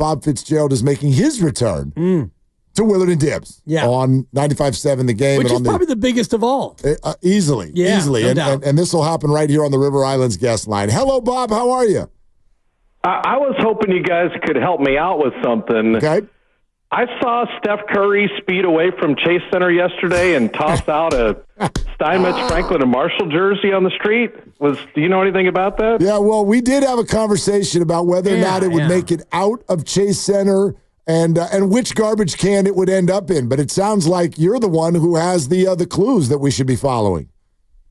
Bob Fitzgerald is making his return to Willard and Dibs on 95.7 The Game. Which is probably the biggest of all. Easily. No doubt. And this will happen right here on the River Islands guest line. Hello, Bob. How are you? I was hoping you guys could help me out with something. Okay. I saw Steph Curry speed away from Chase Center yesterday and toss out a Steinmetz, Franklin, and Marshall jersey on the street. Do you know anything about that? Yeah, well, we did have a conversation about whether or not it would make it out of Chase Center and which garbage can it would end up in. But it sounds like you're the one who has the clues that we should be following.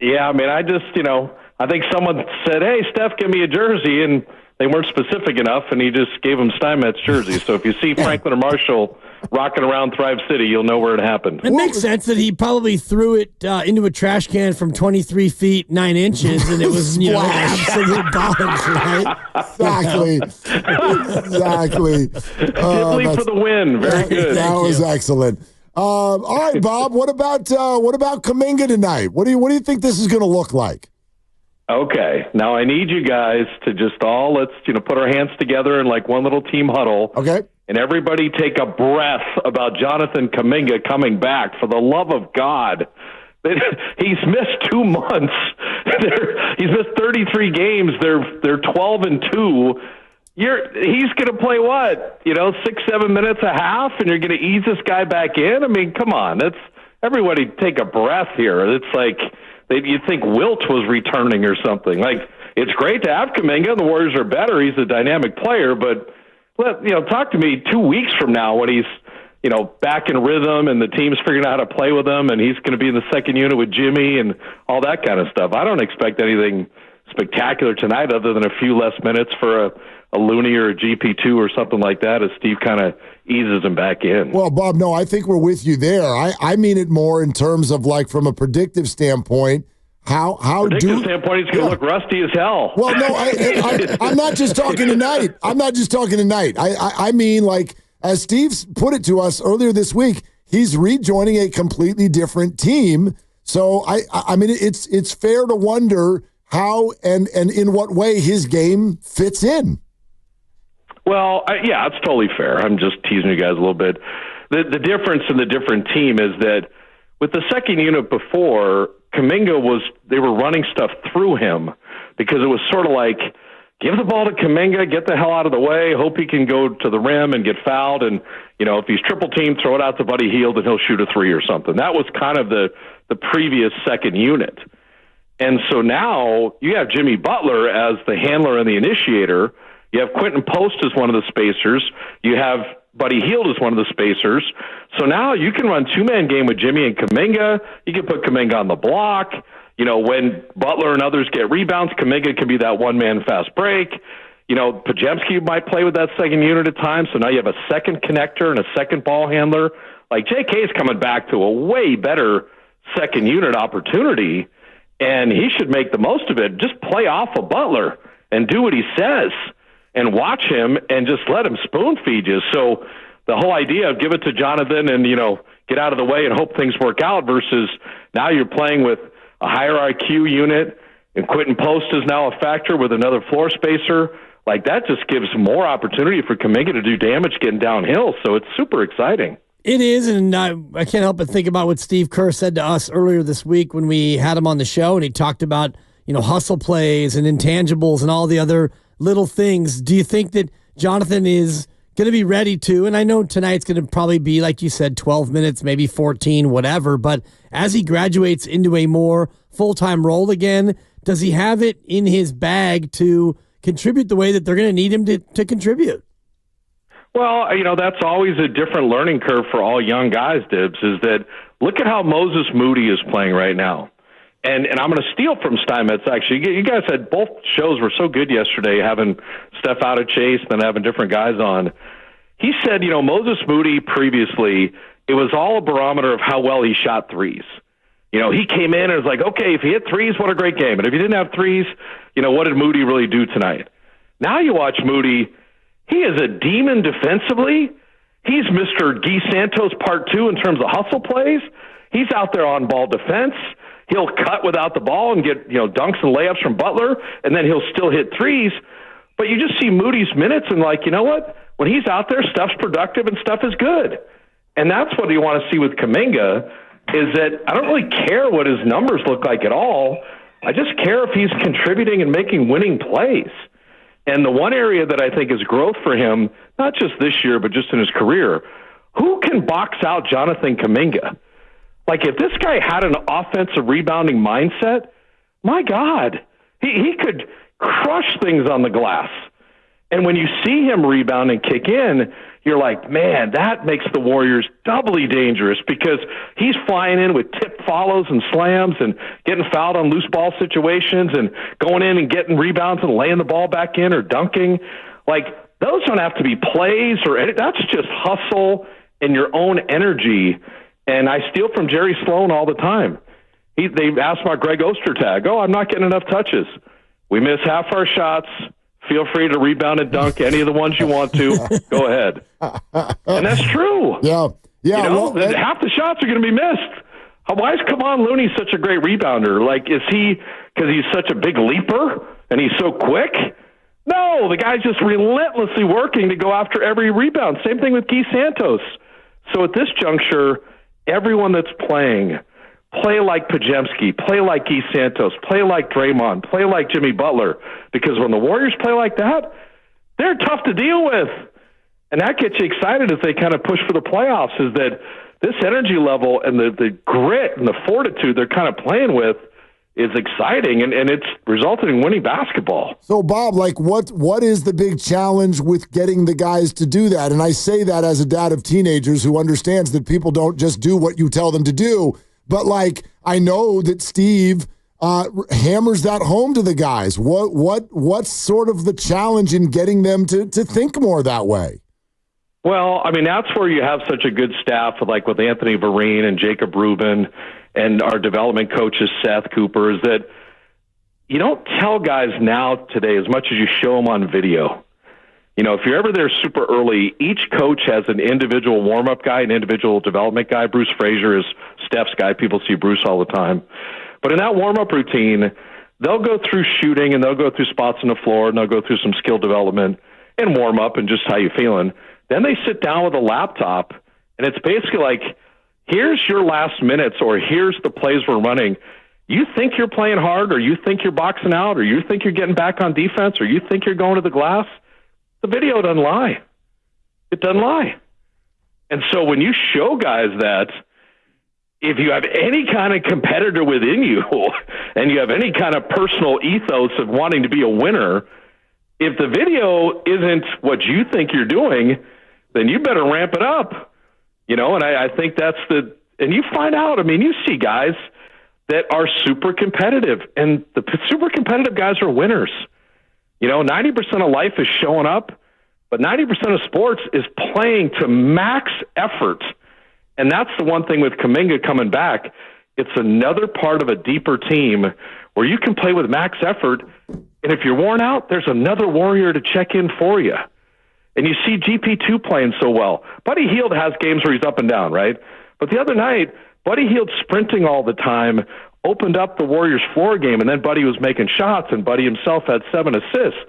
Yeah, I mean, I just, I think someone said, hey, Steph, give me a jersey, and they weren't specific enough, and he just gave them Steinmetz jerseys. So if you see Franklin or Marshall rocking around Thrive City, you'll know where it happened. It makes sense that he probably threw it into a trash can from 23 feet, 9 inches, and it was, absolute dollars, right? Exactly. Italy for the win. Very good. That was excellent. All right, Bob, what about Kuminga tonight? What do you think this is going to look like? Okay, now I need you guys to just all let's put our hands together in like one little team huddle. Okay, and everybody take a breath about Jonathan Kuminga coming back. For the love of God, he's missed 2 months. He's missed 33 games. They're 12-2. He's going to play what 6-7 minutes a half, and you're going to ease this guy back in. I mean, come on, everybody take a breath here. It's like. You'd think Wilt was returning or something. Like, it's great to have Kuminga. The Warriors are better. He's a dynamic player. But, talk to me 2 weeks from now when he's, back in rhythm and the team's figuring out how to play with him and he's going to be in the second unit with Jimmy and all that kind of stuff. I don't expect anything spectacular tonight other than a few less minutes for a Looney or a GP2 or something like that as Steve kind of eases him back in. Well, Bob, no, I think we're with you there. I mean it more in terms of like from a predictive standpoint. How standpoint, he's going to look rusty as hell. Well, no, I'm not just talking tonight. I mean, like, as Steve put it to us earlier this week, he's rejoining a completely different team. So, I mean, it's fair to wonder how and in what way his game fits in. Well, yeah, it's totally fair. I'm just teasing you guys a little bit. The difference in the different team is that with the second unit before, Kuminga they were running stuff through him because it was sort of like, give the ball to Kuminga, get the hell out of the way, hope he can go to the rim and get fouled, and if he's triple teamed, throw it out to Buddy Hield and he'll shoot a three or something. That was kind of the previous second unit. And so now you have Jimmy Butler as the handler and the initiator. You have Quentin Post as one of the spacers. You have Buddy Hield as one of the spacers. So now you can run two-man game with Jimmy and Kuminga. You can put Kuminga on the block. When Butler and others get rebounds, Kuminga can be that one-man fast break. Podziemski might play with that second unit at times. So now you have a second connector and a second ball handler. Like JK's coming back to a way better second unit opportunity, and he should make the most of it. Just play off of Butler and do what he says and watch him and just let him spoon feed you. So the whole idea of give it to Jonathan and, get out of the way and hope things work out versus now you're playing with a higher IQ unit and Quentin Post is now a factor with another floor spacer. Like that just gives more opportunity for Kuminga to do damage getting downhill. So it's super exciting. It is, and I can't help but think about what Steve Kerr said to us earlier this week when we had him on the show, and he talked about, hustle plays and intangibles and all the other little things. Do you think that Jonathan is going to be ready to, and I know tonight's going to probably be, like you said, 12 minutes, maybe 14, whatever, but as he graduates into a more full-time role again, does he have it in his bag to contribute the way that they're going to need him to contribute? Well, that's always a different learning curve for all young guys, Dibs, is that look at how Moses Moody is playing right now. And I'm going to steal from Steinmetz, actually. You guys had both shows were so good yesterday, having Steph out of Chase and then having different guys on. He said, Moses Moody previously, it was all a barometer of how well he shot threes. He came in and was like, okay, if he hit threes, what a great game. And if he didn't have threes, what did Moody really do tonight? Now you watch Moody. He is a demon defensively. He's Mr. Guy Santos Part 2 in terms of hustle plays. He's out there on ball defense. He'll cut without the ball and get, dunks and layups from Butler, and then he'll still hit threes. But you just see Moody's minutes and like, you know what? When he's out there, stuff's productive and stuff is good. And that's what you want to see with Kuminga is that I don't really care what his numbers look like at all. I just care if he's contributing and making winning plays. And the one area that I think is growth for him, not just this year, but just in his career, who can box out Jonathan Kuminga? Like, if this guy had an offensive rebounding mindset, my God, he could crush things on the glass. And when you see him rebound and kick in, you're like, man, that makes the Warriors doubly dangerous because he's flying in with tip follows and slams and getting fouled on loose ball situations and going in and getting rebounds and laying the ball back in or dunking. Like, those don't have to be plays or anything. That's just hustle and your own energy. And I steal from Jerry Sloan all the time. They asked about Greg Ostertag. Oh, I'm not getting enough touches. We miss half our shots. Feel free to rebound and dunk any of the ones you want to. Go ahead. And that's true. Yeah. You know, half the shots are going to be missed. Why is Kevon Looney such a great rebounder? Like, is he because he's such a big leaper and he's so quick? No, the guy's just relentlessly working to go after every rebound. Same thing with Guy Santos. So at this juncture, everyone that's playing, play like Pajemski, play like Guy Santos, play like Draymond, play like Jimmy Butler, because when the Warriors play like that, they're tough to deal with. And that gets you excited as they kind of push for the playoffs, is that this energy level and the grit and the fortitude they're kind of playing with is exciting, and it's resulted in winning basketball. So, Bob, like, what is the big challenge with getting the guys to do that? And I say that as a dad of teenagers who understands that people don't just do what you tell them to do. But, like, I know that Steve hammers that home to the guys. What's sort of the challenge in getting them to think more that way? Well, I mean, that's where you have such a good staff, like with Anthony Vereen and Jacob Rubin and our development coaches, Seth Cooper, is that you don't tell guys now today as much as you show them on video. You know, if you're ever there super early, each coach has an individual warm-up guy, an individual development guy. Bruce Frazier is Steph's guy. People see Bruce all the time. But in that warm-up routine, they'll go through shooting and they'll go through spots on the floor and they'll go through some skill development and warm-up and just how you feeling. Then they sit down with a laptop, and it's basically like, here's your last minutes, or here's the plays we're running. You think you're playing hard, or you think you're boxing out, or you think you're getting back on defense, or you think you're going to the glass. The video doesn't lie. It doesn't lie. And so when you show guys that, if you have any kind of competitor within you and you have any kind of personal ethos of wanting to be a winner, if the video isn't what you think you're doing, then you better ramp it up. You know, and I think that's and you find out, I mean, you see guys that are super competitive, and the super competitive guys are winners. You know, 90% of life is showing up, but 90% of sports is playing to max effort. And that's the one thing with Kuminga coming back. It's another part of a deeper team where you can play with max effort, and if you're worn out, there's another Warrior to check in for you. And you see GP2 playing so well. Buddy Hield has games where he's up and down, right? But the other night, Buddy Hield sprinting all the time opened up the Warriors' floor game, and then Buddy was making shots, and Buddy himself had 7 assists.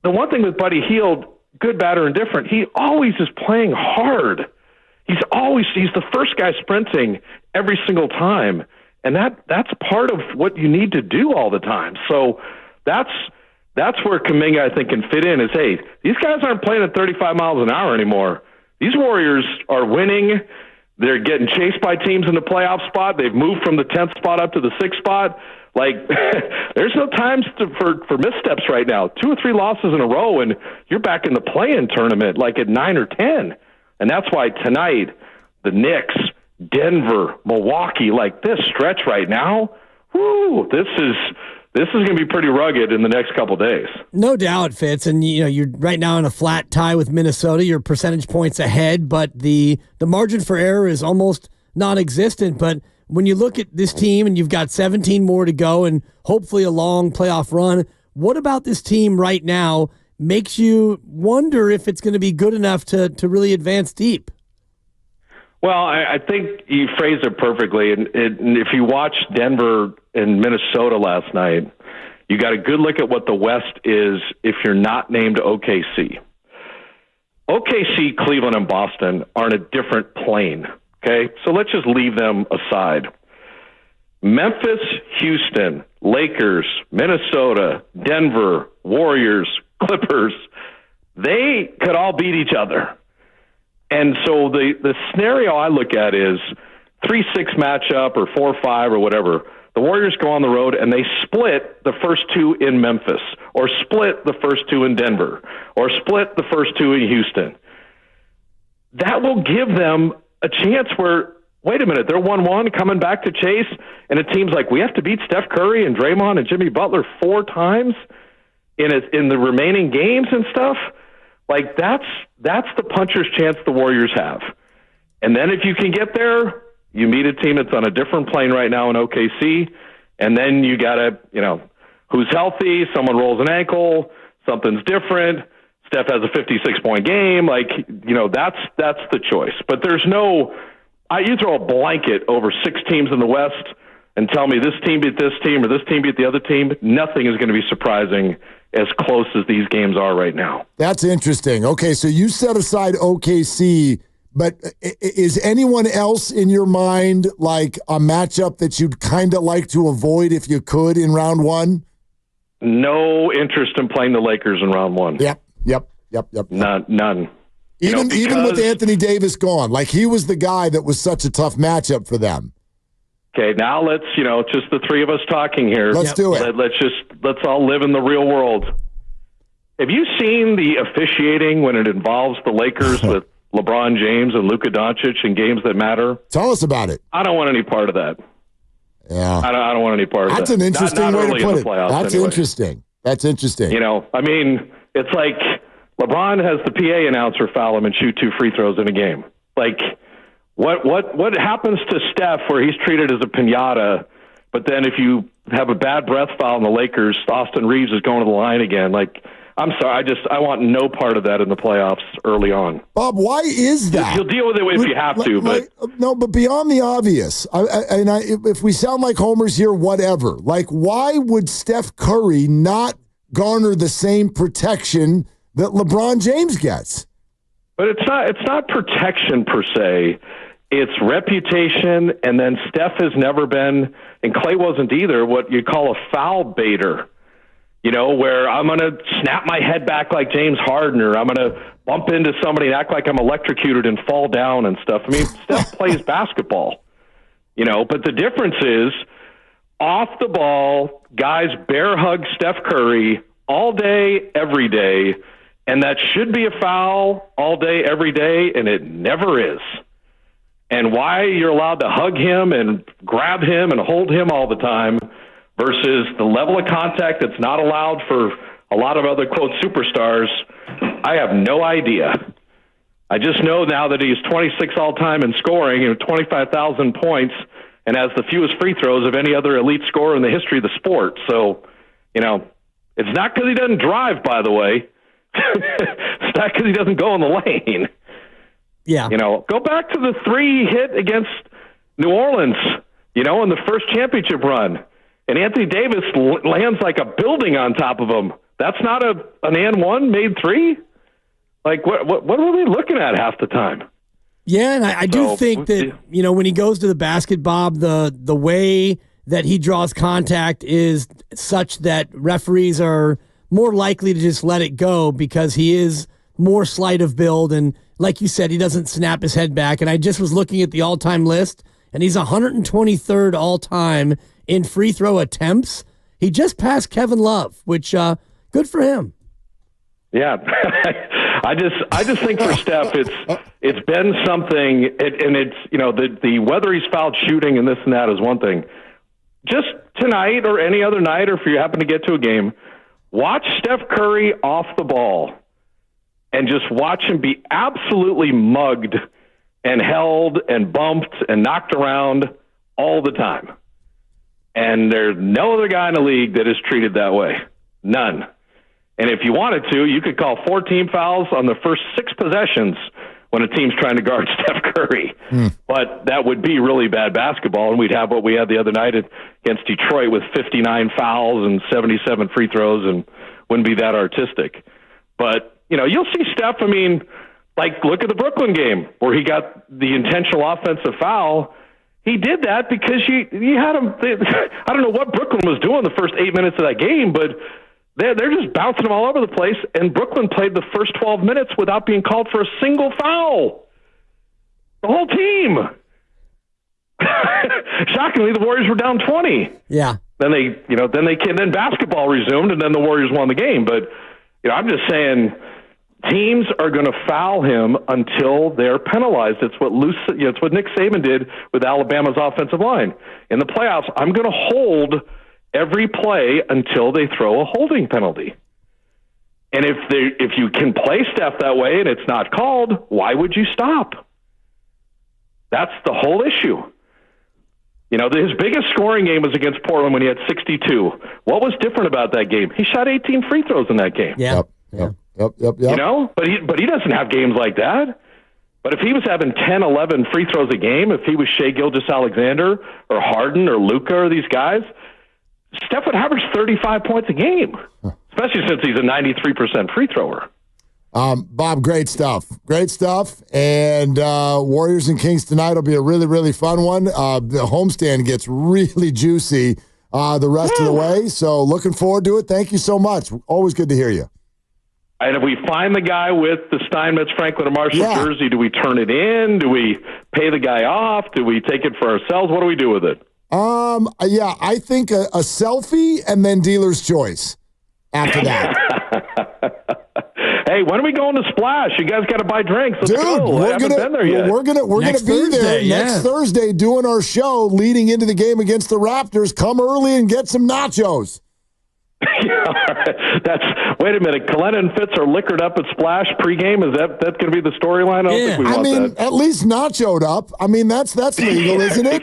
The one thing with Buddy Hield, good, bad, or indifferent, he always is playing hard. He's the first guy sprinting every single time, and that's part of what you need to do all the time. So that's where Kuminga, I think, can fit in is, hey, these guys aren't playing at 35 miles an hour anymore. These Warriors are winning. They're getting chased by teams in the playoff spot. They've moved from the 10th spot up to the 6th spot. Like, there's no times for missteps right now. 2 or 3 losses in a row, and you're back in the play-in tournament, like at 9 or 10. And that's why tonight, the Knicks, Denver, Milwaukee, like this stretch right now, whoo, this is going to be pretty rugged in the next couple of days. No doubt, Fitz. And you're right now in a flat tie with Minnesota. You're percentage points ahead, but the margin for error is almost non-existent. But when you look at this team and you've got 17 more to go and hopefully a long playoff run, what about this team right now makes you wonder if it's going to be good enough to really advance deep? Well, I think you phrased it perfectly. And if you watched Denver and Minnesota last night, You got a good look at what the West is if you're not named OKC. OKC, Cleveland, and Boston are in a different plane, okay? So let's just leave them aside. Memphis, Houston, Lakers, Minnesota, Denver, Warriors, Clippers, they could all beat each other. And so the scenario I look at is 3-6 matchup or 4-5 or whatever. The Warriors go on the road and they split the first two in Memphis, or split the first two in Denver, or split the first two in Houston. That will give them a chance where, wait a minute, they're 1-1 coming back to chase, and it seems like we have to beat Steph Curry and Draymond and Jimmy Butler 4 times in the remaining games and stuff. Like that's the puncher's chance the Warriors have. And then if you can get there, you meet a team that's on a different plane right now in OKC, and then you got to, who's healthy, someone rolls an ankle, something's different, Steph has a 56-point game, that's the choice. But there's you throw a blanket over 6 teams in the West and tell me this team beat this team or this team beat the other team, nothing is going to be surprising as close as these games are right now. That's interesting. Okay, so you set aside OKC, but is anyone else in your mind like a matchup that you'd kind of like to avoid if you could in round one? No interest in playing the Lakers in round one. Yep. None. Even with Anthony Davis gone, like he was the guy that was such a tough matchup for them. Okay, now let's, just the three of us talking here. Let's do it. Let's all live in the real world. Have you seen the officiating when it involves the Lakers with LeBron James and Luka Doncic in games that matter? Tell us about it. I don't want any part of that. Yeah. I don't want any part of that. That's an interesting way to put it. That's anyway. Interesting. That's interesting. It's like LeBron has the PA announcer foul him and shoot 2 free throws in a game. Like, what happens to Steph where he's treated as a piñata, but then if you have a bad breath foul in the Lakers, Austin Reeves is going to the line again. Like, I'm sorry, I want no part of that in the playoffs early on. Bob, why is that? You'll deal with it if you have to, but no. But beyond the obvious, if we sound like homers here, whatever. Like, why would Steph Curry not garner the same protection that LeBron James gets? But it's not protection per se. It's reputation, and then Steph has never been, and Clay wasn't either, what you call a foul baiter. Where I'm going to snap my head back like James Harden, or I'm going to bump into somebody and act like I'm electrocuted and fall down and stuff. I mean, Steph plays basketball, but the difference is off the ball, guys bear hug Steph Curry all day, every day, and that should be a foul all day, every day, and it never is. And why you're allowed to hug him and grab him and hold him all the time versus the level of contact that's not allowed for a lot of other, quote, superstars, I have no idea. I just know now that he's 26 all-time in scoring, 25,000 points, and has the fewest free throws of any other elite scorer in the history of the sport. So, it's not because he doesn't drive, by the way. It's not because he doesn't go in the lane. Yeah. Go back to the 3 hit against New Orleans, in the first championship run. And Anthony Davis lands like a building on top of him. That's not an and one made 3? Like, what are we looking at half the time? Yeah, and I do think that, when he goes to the basket, Bob, the way that he draws contact is such that referees are more likely to just let it go because he is more slight of build. And like you said, he doesn't snap his head back. And I just was looking at the all-time list, and he's 123rd all-time in free throw attempts. He just passed Kevin Love, which good for him. Yeah, I just think for Steph, it's been something, and it's the whether he's fouled shooting and this and that is one thing. Just tonight or any other night, or if you happen to get to a game, watch Steph Curry off the ball, and just watch him be absolutely mugged and held and bumped and knocked around all the time. And there's no other guy in the league that is treated that way. None. And if you wanted to, you could call 4 team fouls on the first 6 possessions when a team's trying to guard Steph Curry. But that would be really bad basketball, and we'd have what we had the other night against Detroit with 59 fouls and 77 free throws, and wouldn't be that artistic. But, you'll see Steph, look at the Brooklyn game where he got the intentional offensive foul. He did that because you had him. I don't know what Brooklyn was doing the first 8 minutes of that game, but they're just bouncing them all over the place, and Brooklyn played the first 12 minutes without being called for a single foul. The whole team. Shockingly, the Warriors were down 20. Yeah. Then basketball resumed, and then the Warriors won the game. But I'm just saying, teams are going to foul him until they're penalized. It's what Nick Saban did with Alabama's offensive line in the playoffs. I'm going to hold every play until they throw a holding penalty. And if you can play Steph that way and it's not called, why would you stop? That's the whole issue. His biggest scoring game was against Portland when he had 62. What was different about that game? He shot 18 free throws in that game. Yeah. Yep. But he doesn't have games like that. But if he was having 10, 11 free throws a game, if he was Shai Gilgeous-Alexander or Harden or Luka or these guys, Steph would average 35 points a game, especially since he's a 93% free thrower. Bob, great stuff. Great stuff. And Warriors and Kings tonight will be a really, really fun one. The homestand gets really juicy the rest of the way. So looking forward to it. Thank you so much. Always good to hear you. And if we find the guy with the Steinmetz, Franklin, or Marshall jersey, do we turn it in? Do we pay the guy off? Do we take it for ourselves? What do we do with it? I think a selfie and then dealer's choice after that. Hey, when are we going to Splash? You guys got to buy drinks. Let's go. We're gonna be there next Thursday doing our show leading into the game against the Raptors. Come early and get some nachos. Wait a minute. Kalena and Fitz are liquored up at Splash pregame. Is that going to be the storyline? I don't think we want that. At least nachoed up. That's legal, isn't it?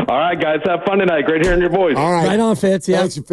All right, guys. Have fun tonight. Great hearing your voice. All right. Right on, Fitz. Yeah. Thanks, Fitz.